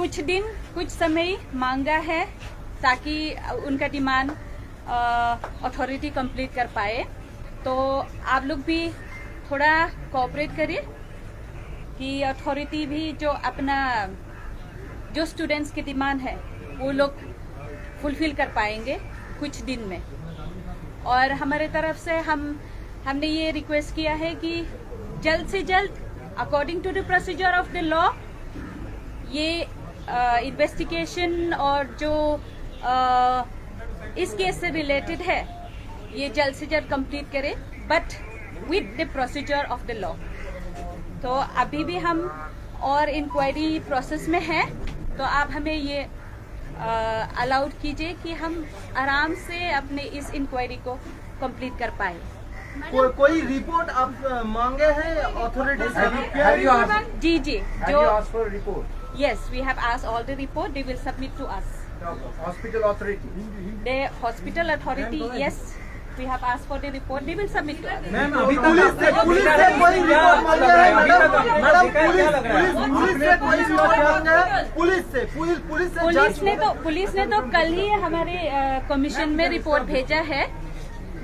कुछ समय मांगा है ताकि उनका डिमांड अथॉरिटी कंप्लीट कर पाए। तो आप लोग भी थोड़ा कोऑपरेट करिए कि अथॉरिटी भी जो स्टूडेंट्स की डिमांड है वो लोग फुलफिल कर पाएंगे कुछ दिन में। और हमारे तरफ से हमने ये रिक्वेस्ट किया है कि जल्द से जल्द according to the procedure of the law ये इन्वेस्टिगेशन और जो इस केस से रिलेटेड है ये जल्द से जल्द कंप्लीट करें, but with the procedure of the law. तो अभी भी हम और इंक्वायरी प्रोसेस में है, तो आप हमें ये अलाउड कीजिए कि हम आराम से अपने इस इंक्वायरी को कंप्लीट कर पाए। कोई रिपोर्ट आप मांगे हैं अथॉरिटी से? जी जो report, yes we have asked all the report, they will submit to us. Hospital authority, the hospital authority, yes we have asked for the report, they will submit to us. Ma'am अभी तक police से कोई report मांगा है? Madam police से कोई report मांगा है? पुलिस ने तो कल ही हमारे कमीशन में रिपोर्ट भेजा है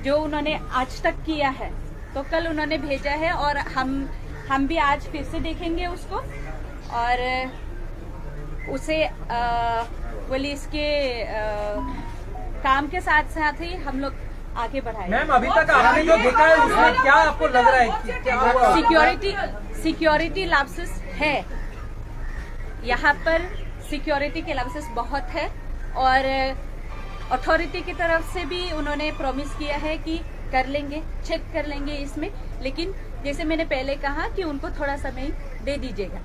जो उन्होंने आज तक किया है। तो कल उन्होंने भेजा है और हम भी आज फिर से देखेंगे उसको और उसे पुलिस के काम के साथ साथ ही हम लोग आगे बढ़ाए। मैम अभी तक आपने जो देखा है उसमें क्या आपको लग रहा है कि क्या हुआ? सिक्योरिटी लैप्सेस है यहाँ पर, सिक्योरिटी के लैप्सेस बहुत है और अथॉरिटी की तरफ से भी उन्होंने प्रॉमिस किया है कि कर लेंगे, चेक कर लेंगे इसमें, लेकिन जैसे मैंने पहले कहा कि उनको थोड़ा समय दे दीजिएगा।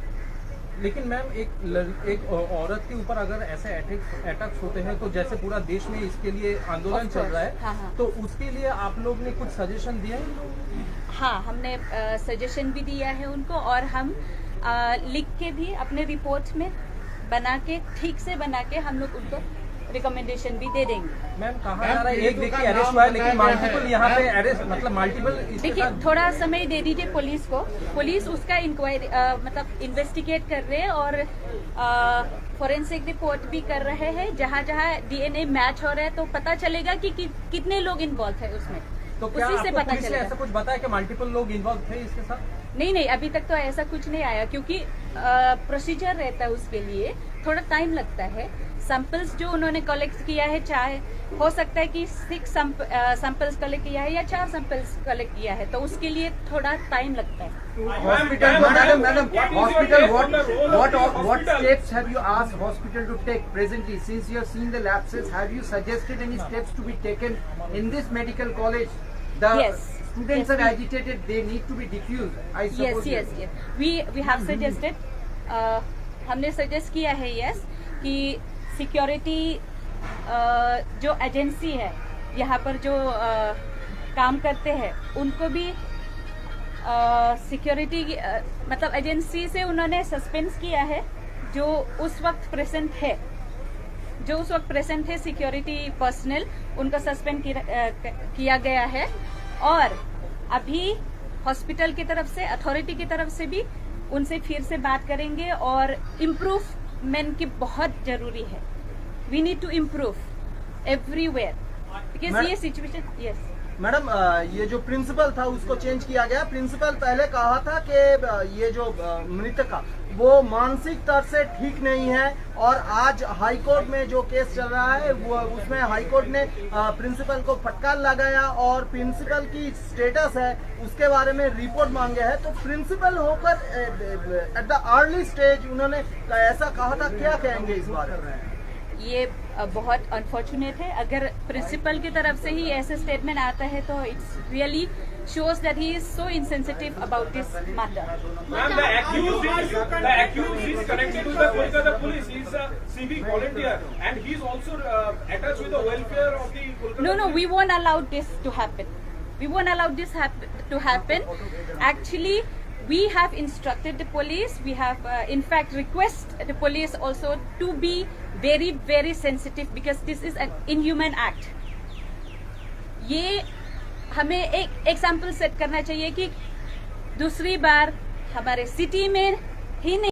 लेकिन मैम एक औरत के ऊपर अगर ऐसे अटैक्स होते हैं तो जैसे पूरा देश में इसके लिए आंदोलन चल रहा है, हाँ। तो उसके लिए आप लोग ने कुछ सजेशन दिया है? हाँ, हमने सजेशन भी दिया है उनको और हम लिख के भी अपने रिपोर्ट में बना के ठीक से बना के हम लोग उनको रिकमेंडेशन भी दे देंगे। मैम कहा जा रहा है एक व्यक्ति अरेस्ट हुआ है लेकिन मल्टीपल यहाँ पे अरेस्ट मतलब मल्टीपल। देखिए थोड़ा समय दे दीजिए पुलिस को, पुलिस उसका इंक्वायरी मतलब इन्वेस्टिगेट कर रहे हैं और फॉरेंसिक रिपोर्ट भी कर रहे हैं। जहाँ डीएनए मैच हो रहा है तो पता चलेगा कि कितने लोग इन्वॉल्व है उसमें, तो क्या उसी से पता पुलिस ने चलेगा। ऐसा कुछ बताया कि मल्टीपल लोग इन्वॉल्व थे इसके साथ? नहीं, अभी तक तो ऐसा कुछ नहीं आया क्योंकि प्रोसीजर रहता है उसके लिए, थोड़ा टाइम लगता है। सैंपल्स जो उन्होंने कलेक्ट किया है, चाहे हो सकता है कि 6 सैंपल्स कलेक्ट किया है या 4 सैंपल्स कलेक्ट किया है, तो उसके लिए थोड़ा टाइम लगता है। Hospital, madam hospital, what steps have you asked hospital to take presently since you have seen the lapses? Have you suggested any steps to be taken in this medical college? The students are agitated, they need to be diffused, I suppose. Yes. We have suggested, हमने suggest किया है कि security जो agency है यहाँ पर जो काम करते हैं उनको भी सिक्योरिटी मतलब एजेंसी से उन्होंने सस्पेंड किया है जो उस वक्त प्रेजेंट है सिक्योरिटी पर्सनल, उनको सस्पेंड किया गया है। और अभी हॉस्पिटल की तरफ से, अथॉरिटी की तरफ से भी उनसे फिर से बात करेंगे और इम्प्रूवमेंट की बहुत जरूरी है। We need to improve everywhere because ये सिचुएशन। यस मैडम, ये जो प्रिंसिपल था उसको चेंज किया गया। प्रिंसिपल पहले कहा था कि ये जो मृतका वो मानसिक स्तर से ठीक नहीं है और आज हाई कोर्ट में जो केस चल रहा है वो उसमें हाई कोर्ट ने प्रिंसिपल को फटकार लगाया और प्रिंसिपल की स्टेटस है उसके बारे में रिपोर्ट मांगे है। तो प्रिंसिपल होकर एट द अर्ली स्टेज उन्होंने ऐसा कहा था, क्या कहेंगे इस बारे में? ये बहुत अनफॉर्चुनेट है। अगर प्रिंसिपल की तरफ से ही ऐसे स्टेटमेंट आता है तो it's really shows that he is so insensitive about this matter. Ma'am, the accused is connected to the Kolkata police. He is a civic volunteer and he is also attached with the welfare of the Kolkata. No, we won't allow this to happen. We won't allow this to happen. Actually, we have instructed the police. We have, in fact, request the police also to be very, very sensitive because this is an inhuman act. ये हमें एक example set करना चाहिए कि दूसरी बार हमारे city में ही नहीं